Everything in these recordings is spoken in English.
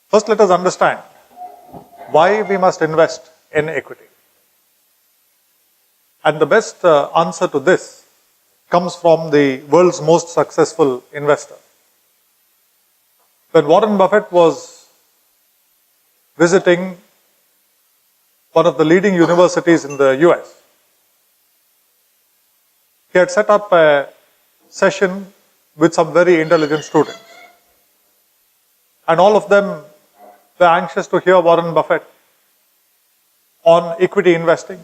First, let us understand why we must invest in equity. And the best answer to this comes from the world's most successful investor. When Warren Buffett was visiting one of the leading universities in the US, he had set up a session with some very intelligent students. And all of them were anxious to hear Warren Buffett on equity investing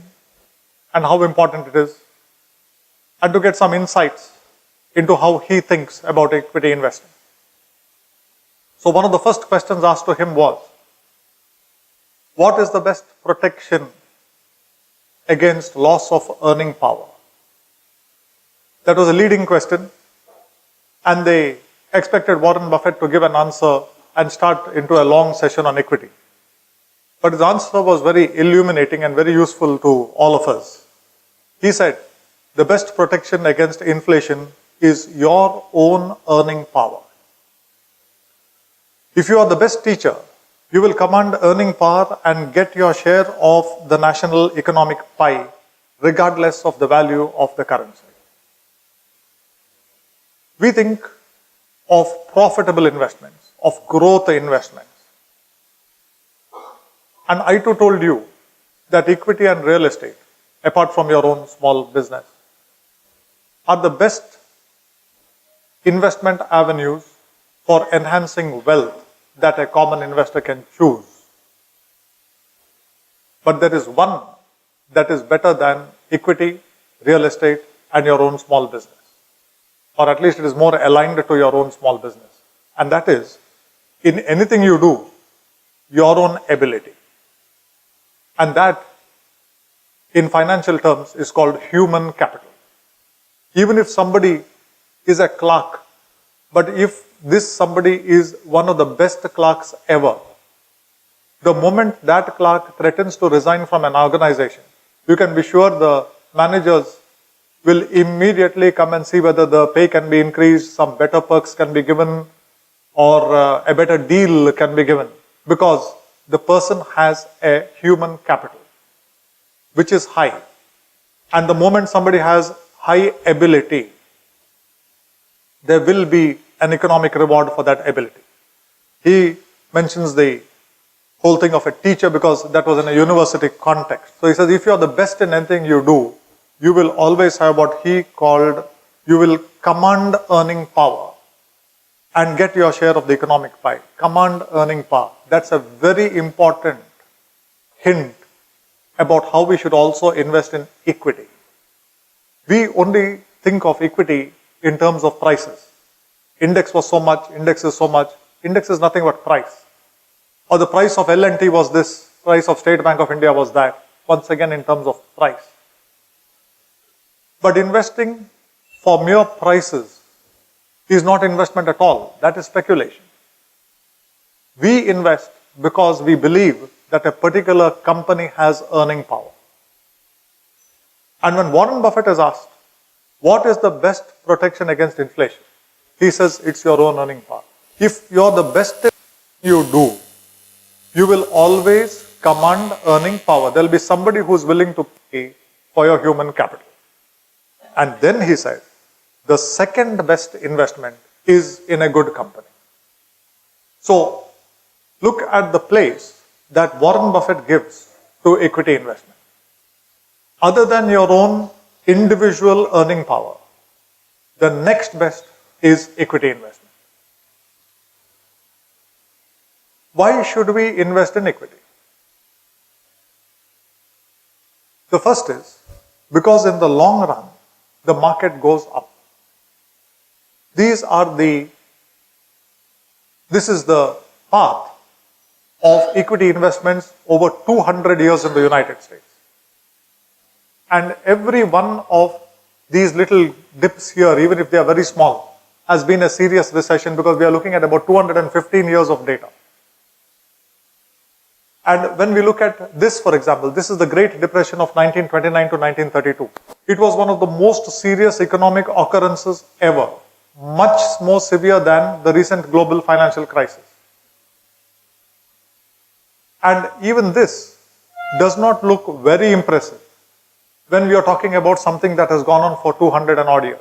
and how important it is, and to get some insights into how he thinks about equity investing. So one of the first questions asked to him was, what is the best protection against loss of earning power? That was a leading question, and they expected Warren Buffett to give an answer and start into a long session on equity. But his answer was very illuminating and very useful to all of us. He said, the best protection against inflation is your own earning power. If you are the best teacher, you will command earning power and get your share of the national economic pie, regardless of the value of the currency. We think of profitable investments, of growth investments. And I too told you that equity and real estate, apart from your own small business, are the best investment avenues for enhancing wealth that a common investor can choose. But there is one that is better than equity, real estate, and your own small business. Or at least it is more aligned to your own small business. And that is, in anything you do, your own ability. And that, in financial terms, is called human capital. Even if somebody is a clerk, but if this somebody is one of the best clerks ever, the moment that clerk threatens to resign from an organization, you can be sure the managers will immediately come and see whether the pay can be increased, some better perks can be given, or a better deal can be given, because the person has a human capital, which is high. And the moment somebody has high ability, there will be an economic reward for that ability. He mentions the whole thing of a teacher because that was in a university context. So he says, if you are the best in anything you do, you will always have what he called, you will command earning power and get your share of the economic pie. Command earning power. That's a very important hint about how we should also invest in equity. We only think of equity in terms of prices. Index was so much, index is so much. Index is nothing but price. Or the price of L&T was this, price of State Bank of India was that. Once again in terms of price. But investing for mere prices is not investment at all. That is speculation. We invest because we believe that a particular company has earning power. And when Warren Buffett is asked, what is the best protection against inflation? He says, it's your own earning power. If you're the best you do, you will always command earning power. There will be somebody who's willing to pay for your human capital. And then he said, the second best investment is in a good company. So, look at the place that Warren Buffett gives to equity investment. Other than your own individual earning power, the next best is equity investment. Why should we invest in equity? The first is because in the long run, the market goes up. This is the path of equity investments over 200 years in the United States. And every one of these little dips here, even if they are very small, has been a serious recession because we are looking at about 215 years of data. And when we look at this, for example, this is the Great Depression of 1929 to 1932. It was one of the most serious economic occurrences ever, much more severe than the recent global financial crisis. And even this does not look very impressive when we are talking about something that has gone on for 200 and odd years.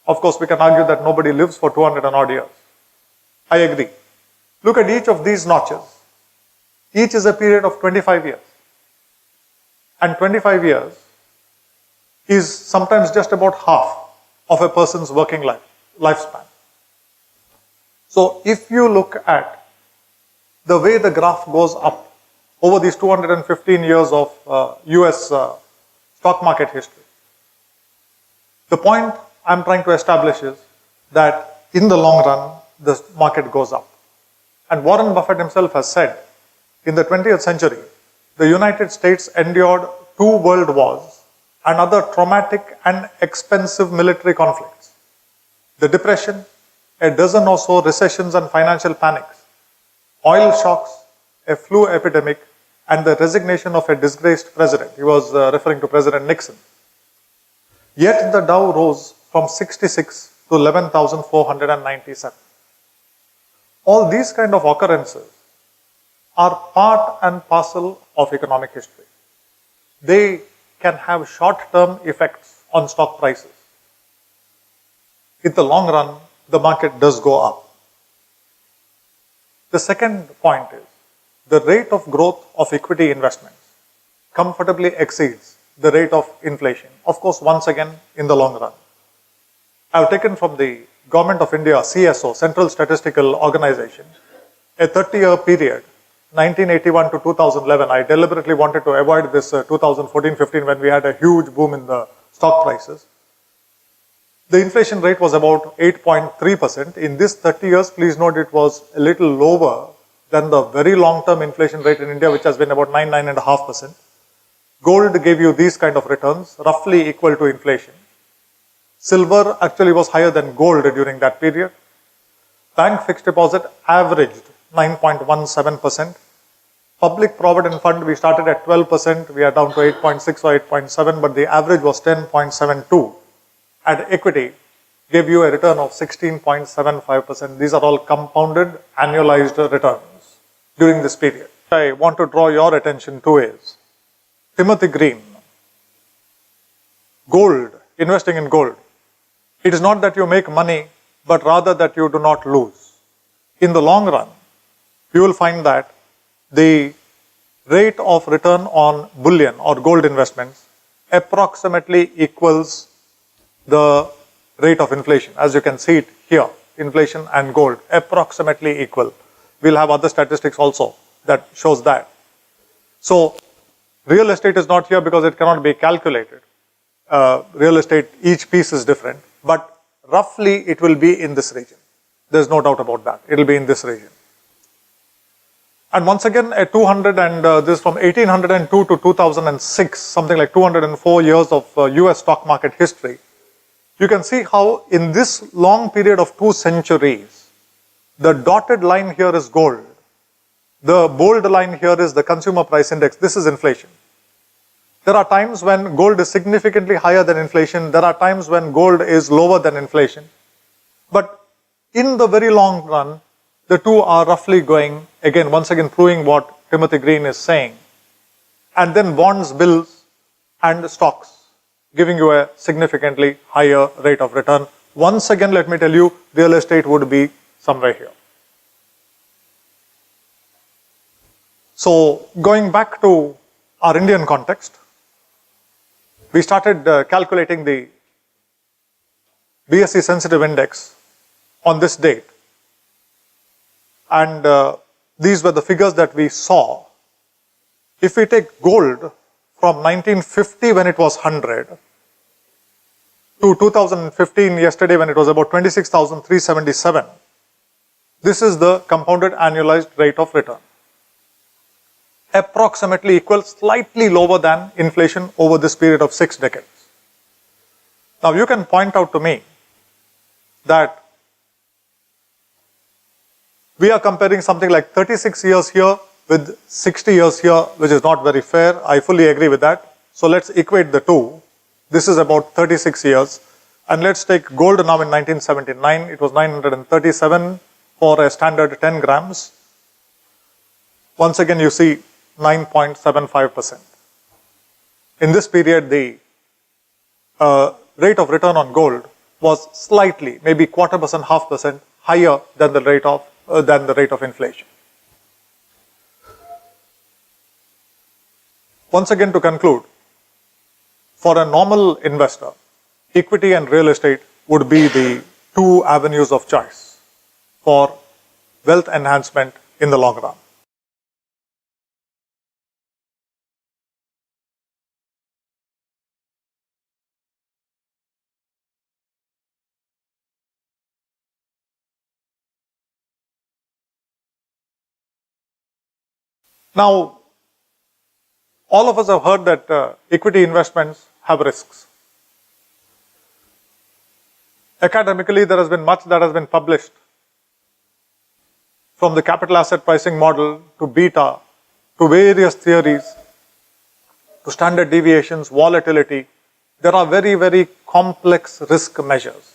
Of course, we can argue that nobody lives for 200 and odd years. I agree. Look at each of these notches. Each is a period of 25 years. And 25 years is sometimes just about half of a person's working lifespan. So if you look at the way the graph goes up over these 215 years of US stock market history, the point I'm trying to establish is that in the long run, the market goes up. And Warren Buffett himself has said, in the 20th century, the United States endured 2 world wars and other traumatic and expensive military conflicts. The Depression, a dozen or so recessions and financial panics, oil shocks, a flu epidemic, and the resignation of a disgraced president. He was referring to President Nixon. Yet the Dow rose from 66 to 11,497. All these kind of occurrences are part and parcel of economic history. They can have short-term effects on stock prices. In the long run, the market does go up. The second point is, the rate of growth of equity investments comfortably exceeds the rate of inflation. Of course, once again, in the long run. I've taken from the Government of India, CSO, Central Statistical Organization, a 30-year period, 1981 to 2011. I deliberately wanted to avoid this 2014-15 when we had a huge boom in the stock prices. The inflation rate was about 8.3%. In this 30 years, please note it was a little lower than the very long-term inflation rate in India, which has been about 9.5%. Gold gave you these kind of returns, roughly equal to inflation. Silver actually was higher than gold during that period. Bank fixed deposit averaged 9.17%. Public Provident Fund, we started at 12%, we are down to 8.6 or 8.7, but the average was 10.72. And equity gave you a return of 16.75%. These are all compounded annualized returns during this period. I want to draw your attention to is Timothy Green. Gold, investing in gold. It is not that you make money, but rather that you do not lose. In the long run, you will find that the rate of return on bullion or gold investments approximately equals the rate of inflation. As you can see it here, inflation and gold approximately equal. We'll have other statistics also that shows that. So real estate is not here because it cannot be calculated. Real estate, each piece is different, but roughly it will be in this region. There's no doubt about that. It will be in this region. And once again, a 200 and this from 1802 to 2006, something like 204 years of US stock market history. You can see how in this long period of 2 centuries, the dotted line here is gold. The bold line here is the consumer price index. This is inflation. There are times when gold is significantly higher than inflation. There are times when gold is lower than inflation. But in the very long run, the two are roughly going, again, once again proving what Timothy Green is saying. And then bonds, bills, and stocks, giving you a significantly higher rate of return. Once again, let me tell you, real estate would be somewhere here. So, going back to our Indian context, we started calculating the BSE sensitive index on this date. And these were the figures that we saw. If we take gold from 1950 when it was 100 to 2015 yesterday when it was about 26,377, this is the compounded annualized rate of return. Approximately equal, slightly lower than inflation over this period of 6 decades. Now you can point out to me that we are comparing something like 36 years here with 60 years here, which is not very fair. I fully agree with that. So let's equate the two. This is about 36 years. And let's take gold now in 1979. It was 937 for a standard 10 grams. Once again, you see 9.75%. In this period, the rate of return on gold was slightly, maybe 0.25%, 0.5% higher than the rate of inflation. Once again, to conclude, for a normal investor, equity and real estate would be the two avenues of choice for wealth enhancement in the long run. Now, all of us have heard that equity investments have risks. Academically, there has been much that has been published, from the capital asset pricing model to beta, to various theories, to standard deviations, volatility. There are very, very complex risk measures.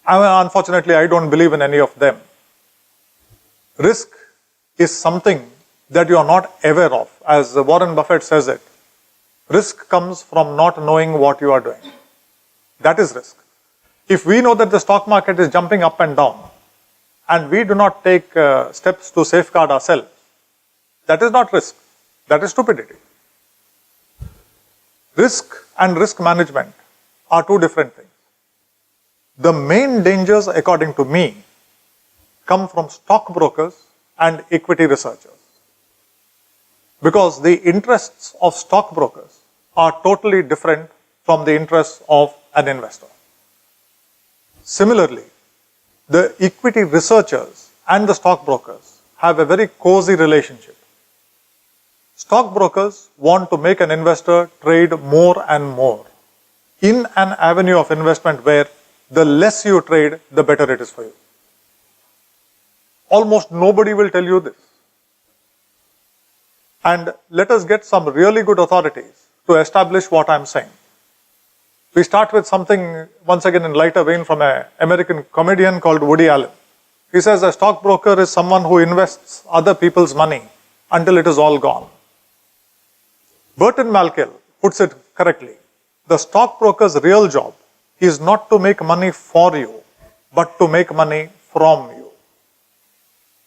Unfortunately, I don't believe in any of them. Risk is something that you are not aware of. As Warren Buffett says it, risk comes from not knowing what you are doing. That is risk. If we know that the stock market is jumping up and down, and we do not take steps to safeguard ourselves, that is not risk. That is stupidity. Risk and risk management are two different things. The main dangers, according to me, come from stockbrokers and equity researchers. Because the interests of stockbrokers are totally different from the interests of an investor. Similarly, the equity researchers and the stockbrokers have a very cozy relationship. Stockbrokers want to make an investor trade more and more in an avenue of investment where the less you trade, the better it is for you. Almost nobody will tell you this. And let us get some really good authorities to establish what I am saying. We start with something, once again in lighter vein, from an American comedian called Woody Allen. He says a stockbroker is someone who invests other people's money until it is all gone. Burton Malkiel puts it correctly. The stockbroker's real job is not to make money for you, but to make money from you.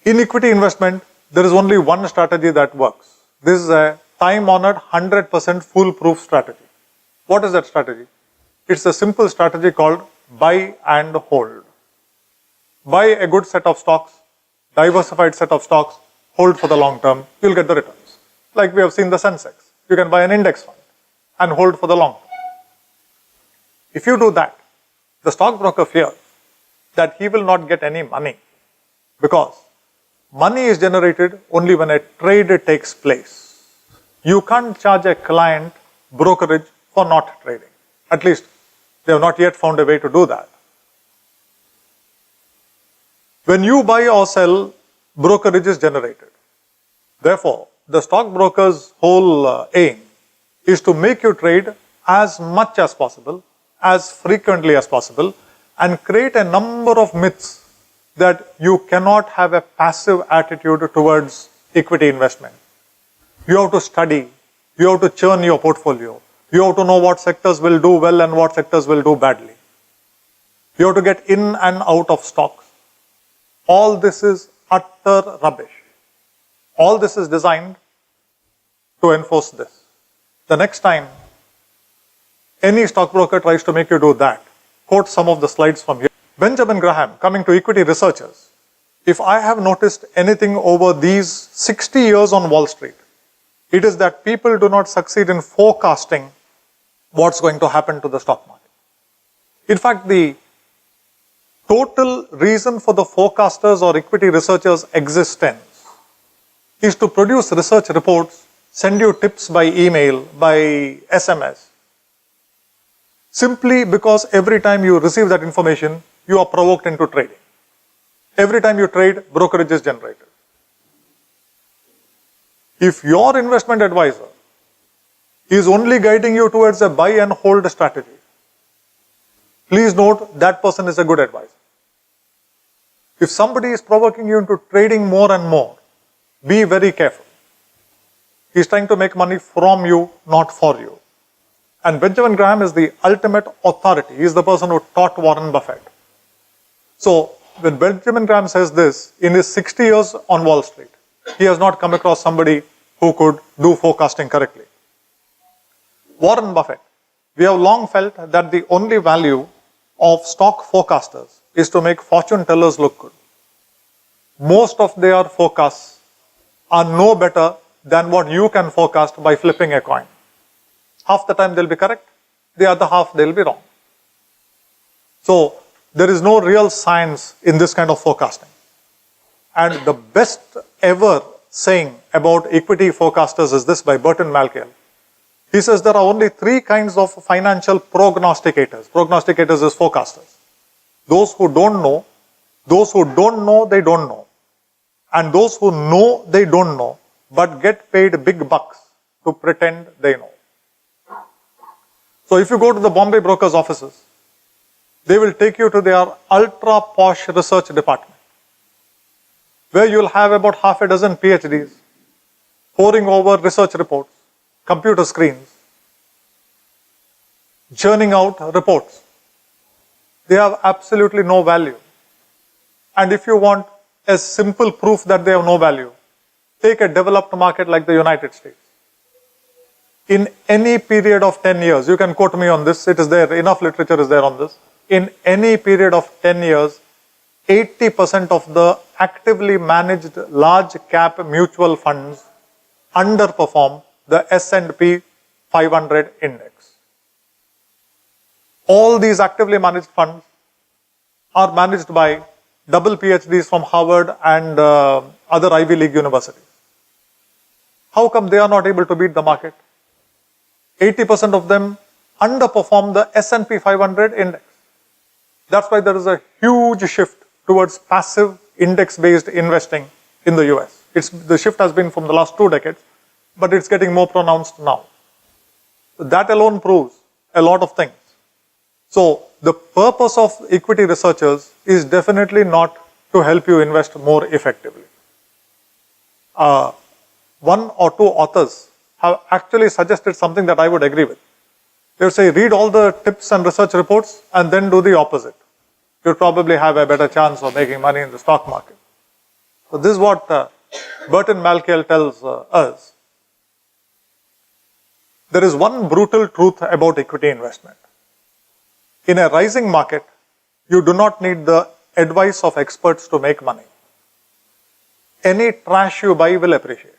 In equity investment, there is only one strategy that works. This is a time-honored 100% foolproof strategy. What is that strategy? It's a simple strategy called buy and hold. Buy a good set of stocks, diversified set of stocks, hold for the long term, you'll get the returns. Like we have seen the Sensex. You can buy an index fund and hold for the long term. If you do that, the stockbroker fears that he will not get any money, because money is generated only when a trade takes place. You can't charge a client brokerage for not trading. At least they have not yet found a way to do that. When you buy or sell, brokerage is generated. Therefore, the stockbroker's whole aim is to make you trade as much as possible, as frequently as possible, and create a number of myths that you cannot have a passive attitude towards equity investment. You have to study, you have to churn your portfolio, you have to know what sectors will do well and what sectors will do badly. You have to get in and out of stocks. All this is utter rubbish. All this is designed to enforce this. The next time any stockbroker tries to make you do that, quote some of the slides from here. Benjamin Graham, coming to equity researchers, if I have noticed anything over these 60 years on Wall Street, it is that people do not succeed in forecasting what's going to happen to the stock market. In fact, the total reason for the forecasters or equity researchers' existence is to produce research reports, send you tips by email, by SMS, simply because every time you receive that information, you are provoked into trading. Every time you trade, brokerage is generated. If your investment advisor is only guiding you towards a buy and hold strategy, please note that person is a good advisor. If somebody is provoking you into trading more and more, be very careful. He's trying to make money from you, not for you. And Benjamin Graham is the ultimate authority. He's the person who taught Warren Buffett. So, when Benjamin Graham says this, in his 60 years on Wall Street, he has not come across somebody who could do forecasting correctly. Warren Buffett, we have long felt that the only value of stock forecasters is to make fortune tellers look good. Most of their forecasts are no better than what you can forecast by flipping a coin. Half the time they'll be correct, the other half they'll be wrong. So, there is no real science in this kind of forecasting. And the best ever saying about equity forecasters is this by Burton Malkiel. He says there are only three kinds of financial prognosticators. Prognosticators is forecasters. Those who don't know, those who don't know they don't know, and those who know they don't know, but get paid big bucks to pretend they know. So if you go to the Bombay brokers' offices, they will take you to their ultra posh research department, where you'll have about half a dozen PhDs poring over research reports, computer screens, churning out reports. They have absolutely no value. And if you want a simple proof that they have no value, take a developed market like the United States. In any period of 10 years, you can quote me on this, it is there, enough literature is there on this. In any period of 10 years, 80% of the actively managed large cap mutual funds underperform the S&P 500 index. All these actively managed funds are managed by double PhDs from Harvard and other Ivy League universities. How come they are not able to beat the market? 80% of them underperform the S&P 500 index. That's why there is a huge shift towards passive index-based investing in the US. The shift has been from the last 2 decades, but it's getting more pronounced now. That alone proves a lot of things. So, the purpose of equity researchers is definitely not to help you invest more effectively. One or two authors have actually suggested something that I would agree with. They would say, read all the tips and research reports and then do the opposite. You'll probably have a better chance of making money in the stock market. So, this is what Burton Malkiel tells us. There is one brutal truth about equity investment. In a rising market, you do not need the advice of experts to make money. Any trash you buy will appreciate.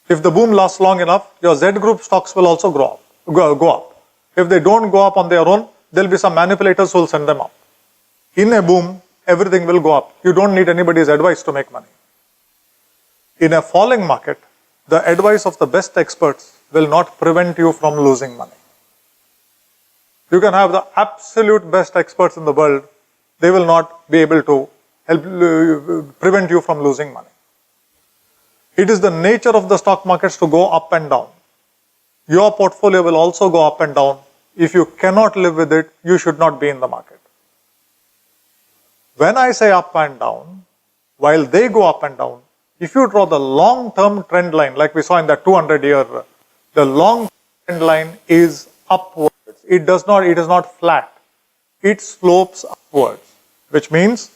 If the boom lasts long enough, your Z group stocks will also go up. If they don't go up on their own, there will be some manipulators who will send them up. In a boom, everything will go up. You don't need anybody's advice to make money. In a falling market, the advice of the best experts will not prevent you from losing money. You can have the absolute best experts in the world, they will not be able to help prevent you from losing money. It is the nature of the stock markets to go up and down. Your portfolio will also go up and down. If you cannot live with it, you should not be in the market. When I say up and down, while they go up and down, if you draw the long-term trend line, like we saw in that 200-year, the long trend line is upwards. It is not flat. It slopes upwards, which means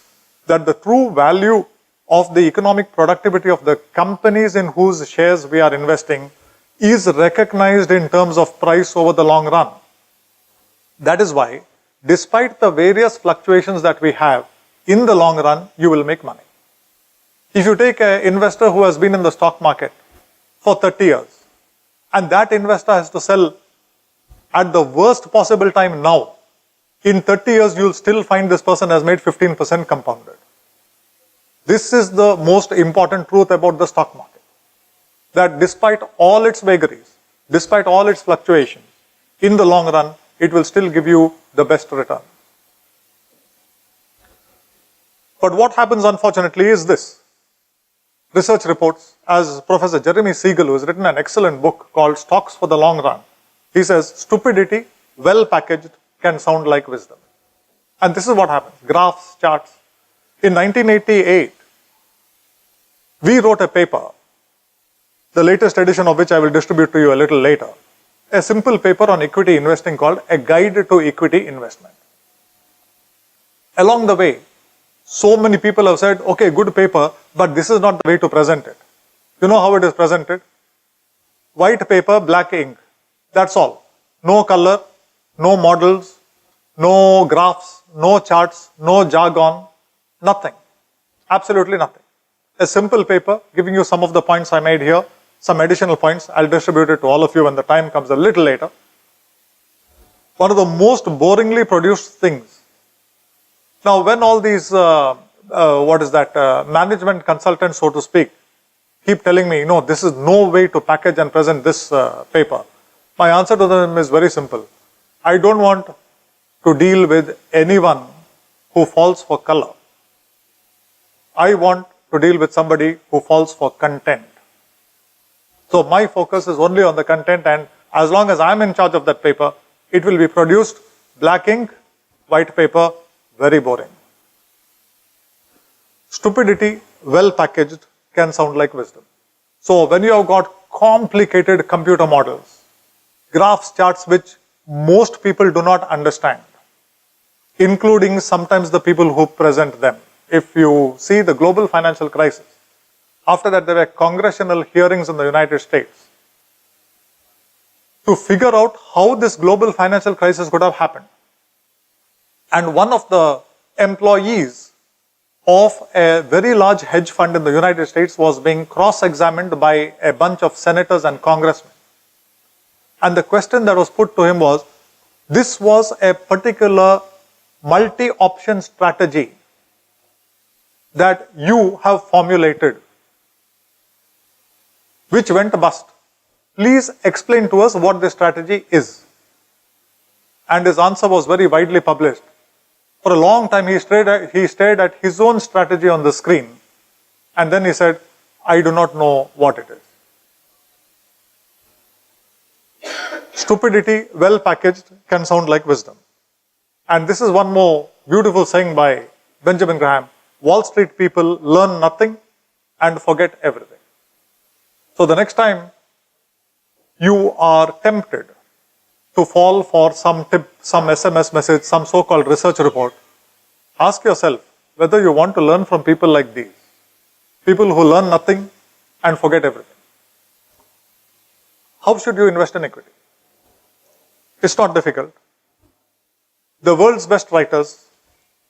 that the true value of the economic productivity of the companies in whose shares we are investing is recognized in terms of price over the long run. That is why, despite the various fluctuations that we have, in the long run, you will make money. If you take an investor who has been in the stock market for 30 years, and that investor has to sell at the worst possible time now, in 30 years, you'll still find this person has made 15% compounded. This is the most important truth about the stock market. That despite all its vagaries, despite all its fluctuations, in the long run, it will still give you the best return. But what happens, unfortunately, is this. Research reports, as Professor Jeremy Siegel, who has written an excellent book called Stocks for the Long Run, he says, stupidity, well packaged, can sound like wisdom. And this is what happens. Graphs, charts. In 1988, we wrote a paper, the latest edition of which I will distribute to you a little later, a simple paper on equity investing called A Guide to Equity Investment. Along the way, so many people have said, okay, good paper, but this is not the way to present it. You know how it is presented? White paper, black ink. That's all. No color, no models, no graphs, no charts, no jargon, nothing. Absolutely nothing. A simple paper giving you some of the points I made here, some additional points. I'll distribute it to all of you when the time comes a little later. One of the most boringly produced things. Now, when all these, management consultants, so to speak, keep telling me, no, this is no way to package and present this paper. My answer to them is very simple. I don't want to deal with anyone who falls for color. I want to deal with somebody who falls for content. So my focus is only on the content, and as long as I'm in charge of that paper, it will be produced black ink, white paper, very boring. Stupidity, well packaged, can sound like wisdom. So when you have got complicated computer models, graphs, charts which most people do not understand, including sometimes the people who present them. If you see the global financial crisis, after that there were congressional hearings in the United States to figure out how this global financial crisis could have happened. And one of the employees of a very large hedge fund in the United States was being cross-examined by a bunch of senators and congressmen. And the question that was put to him was, this was a particular multi-option strategy that you have formulated, which went bust. Please explain to us what this strategy is. And his answer was very widely published. For a long time, he stared at his own strategy on the screen, and then he said, I do not know what it is. Stupidity, well packaged, can sound like wisdom. And this is one more beautiful saying by Benjamin Graham: Wall Street people learn nothing and forget everything. So the next time you are tempted to fall for some tip, some SMS message, some so-called research report, ask yourself whether you want to learn from people like these. People who learn nothing and forget everything. How should you invest in equity? It's not difficult. The world's best writers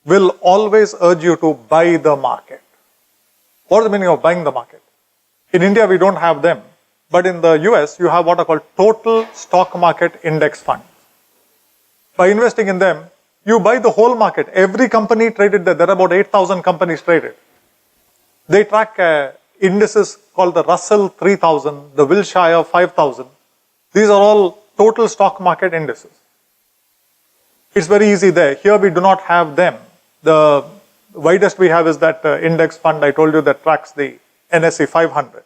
will always urge you to buy the market. What is the meaning of buying the market? In India, we don't have them. But in the US, you have what are called total stock market index funds. By investing in them, you buy the whole market. Every company traded there. There are about 8,000 companies traded. They track indices called the Russell 3000, the Wilshire 5000. These are all total stock market indices. It's very easy there. Here we do not have them. The widest we have is that index fund I told you that tracks the NSE 500.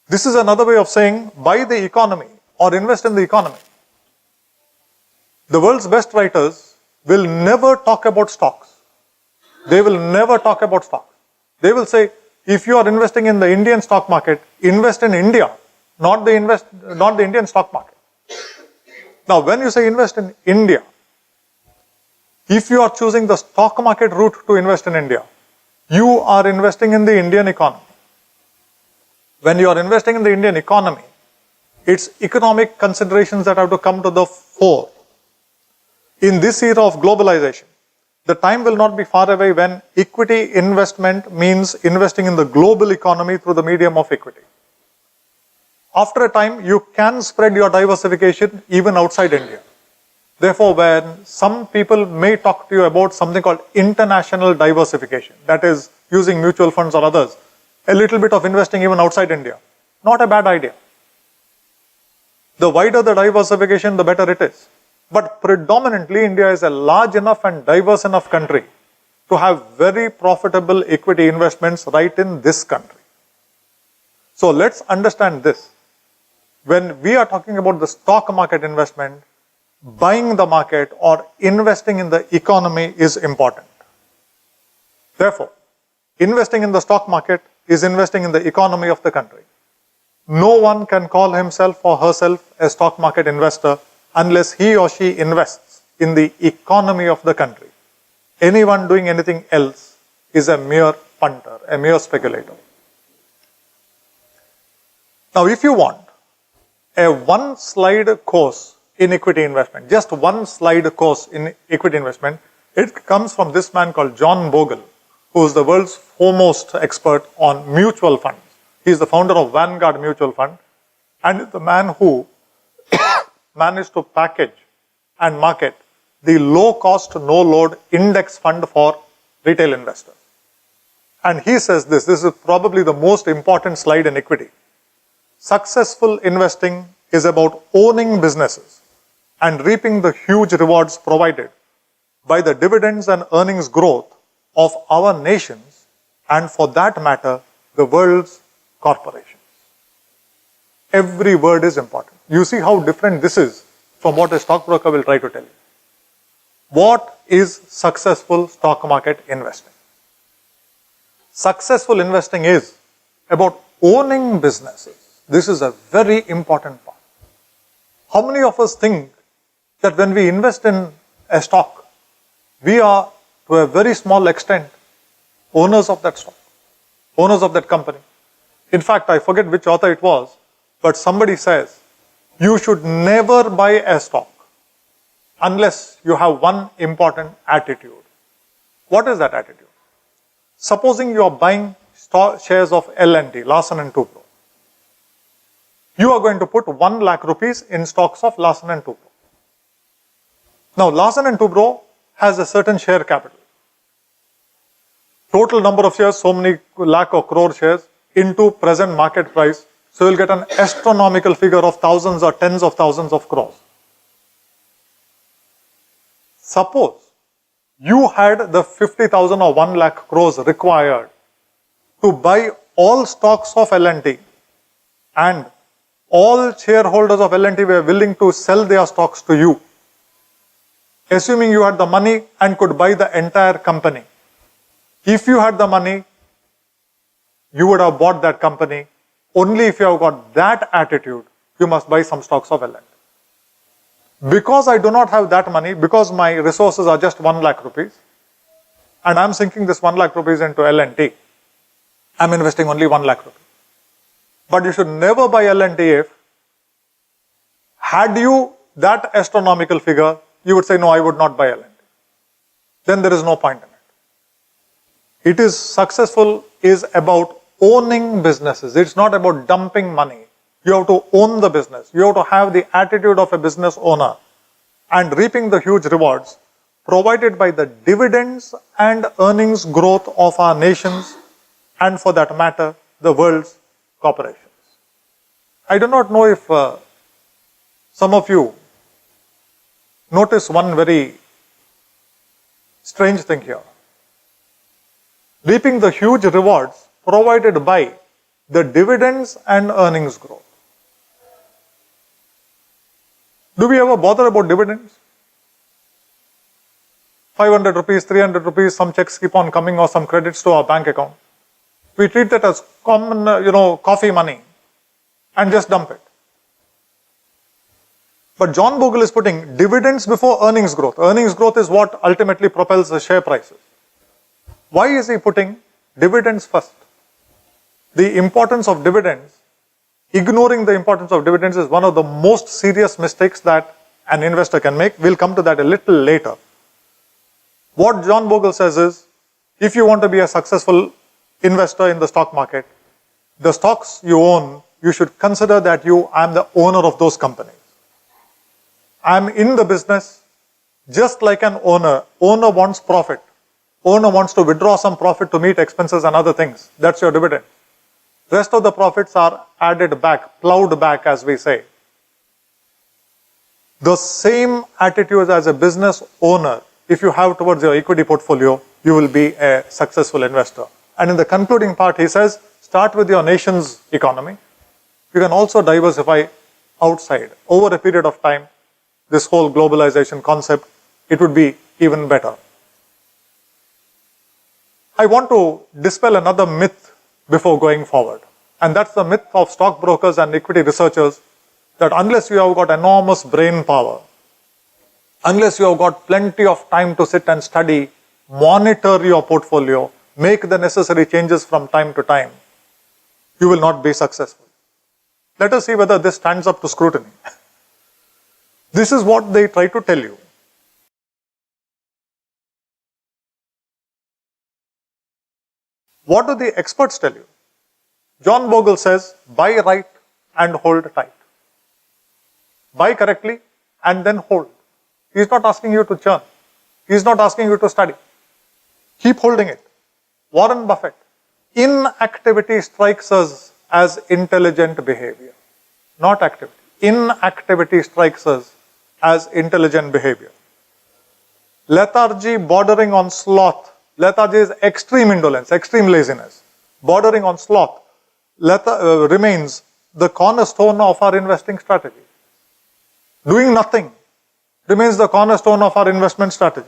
This is another way of saying buy the economy or invest in the economy. The world's best writers will never talk about stocks. They will never talk about stocks. They will say, if you are investing in the Indian stock market, invest in India, not the Indian stock market. Now, when you say invest in India, if you are choosing the stock market route to invest in India, you are investing in the Indian economy. When you are investing in the Indian economy, it's economic considerations that have to come to the fore. In this era of globalization, the time will not be far away when equity investment means investing in the global economy through the medium of equity. After a time, you can spread your diversification even outside India. Therefore, when some people may talk to you about something called international diversification, that is using mutual funds or others, a little bit of investing even outside India, not a bad idea. The wider the diversification, the better it is. But predominantly, India is a large enough and diverse enough country to have very profitable equity investments right in this country. So let's understand this. When we are talking about the stock market investment, buying the market or investing in the economy is important. Therefore, investing in the stock market is investing in the economy of the country. No one can call himself or herself a stock market investor unless he or she invests in the economy of the country. Anyone doing anything else is a mere punter, a mere speculator. Now, if you want a one-slide course in equity investment, just one slide course in equity investment, it comes from this man called John Bogle, who is the world's foremost expert on mutual funds. He is the founder of Vanguard Mutual Fund and is the man who managed to package and market the low-cost, no-load index fund for retail investors. And he says this is probably the most important slide in equity. Successful investing is about owning businesses and reaping the huge rewards provided by the dividends and earnings growth of our nations and, for that matter, the world's corporations. Every word is important. You see how different this is from what a stockbroker will try to tell you. What is successful stock market investing? Successful investing is about owning businesses. This is a very important part. How many of us think that when we invest in a stock, we are to a very small extent owners of that stock, owners of that company? In fact, I forget which author it was, but somebody says you should never buy a stock unless you have one important attitude. What is that attitude? Supposing you are buying shares of L&T, Larsen & Toubro. You are going to put 1 lakh rupees in stocks of Larsen & Toubro. Now, Larsen & Toubro has a certain share capital. Total number of shares, so many lakh or crore shares into present market price. So you'll get an astronomical figure of thousands or tens of thousands of crores. Suppose you had the 50,000 or 1 lakh crores required to buy all stocks of L&T and all shareholders of L&T were willing to sell their stocks to you. Assuming you had the money and could buy the entire company. If you had the money, you would have bought that company. Only if you have got that attitude, you must buy some stocks of L&T. Because I do not have that money, because my resources are just 1 lakh rupees, and I'm sinking this 1 lakh rupees into L&T, I'm investing only 1 lakh rupees. But you should never buy L&T if, had you that astronomical figure, you would say, no, I would not buy L&T. Then there is no point in it. It is successful is about owning businesses. It's not about dumping money. You have to own the business. You have to have the attitude of a business owner and reaping the huge rewards provided by the dividends and earnings growth of our nations and, for that matter, the world's corporations. I do not know if some of you notice one very strange thing here. Reaping the huge rewards provided by the dividends and earnings growth. Do we ever bother about dividends? 500 rupees, 300 rupees, some checks keep on coming or some credits to our bank account. We treat that as common, coffee money and just dump it. But John Bogle is putting dividends before earnings growth. Earnings growth is what ultimately propels the share prices. Why is he putting dividends first? The importance of dividends, ignoring the importance of dividends is one of the most serious mistakes that an investor can make. We'll come to that a little later. What John Bogle says is, if you want to be a successful investor in the stock market, the stocks you own, you should consider that I'm the owner of those companies. I'm in the business just like an owner. Owner wants profit. Owner wants to withdraw some profit to meet expenses and other things. That's your dividend. Rest of the profits are added back, plowed back, as we say. The same attitude as a business owner, if you have towards your equity portfolio, you will be a successful investor. And in the concluding part, he says, start with your nation's economy. You can also diversify outside. Over a period of time, this whole globalization concept, it would be even better. I want to dispel another myth before going forward. And that's the myth of stockbrokers and equity researchers that unless you have got enormous brain power, unless you have got plenty of time to sit and study, monitor your portfolio, make the necessary changes from time to time, you will not be successful. Let us see whether this stands up to scrutiny. This is what they try to tell you. What do the experts tell you? John Bogle says, buy right and hold tight. Buy correctly and then hold. He is not asking you to churn. He is not asking you to study. Keep holding it. Warren Buffett, inactivity strikes us as intelligent behavior, not activity. Inactivity strikes us as intelligent behavior. Lethargy bordering on sloth. Lethargy is extreme indolence, extreme laziness. Bordering on sloth remains the cornerstone of our investing strategy. Doing nothing remains the cornerstone of our investment strategy.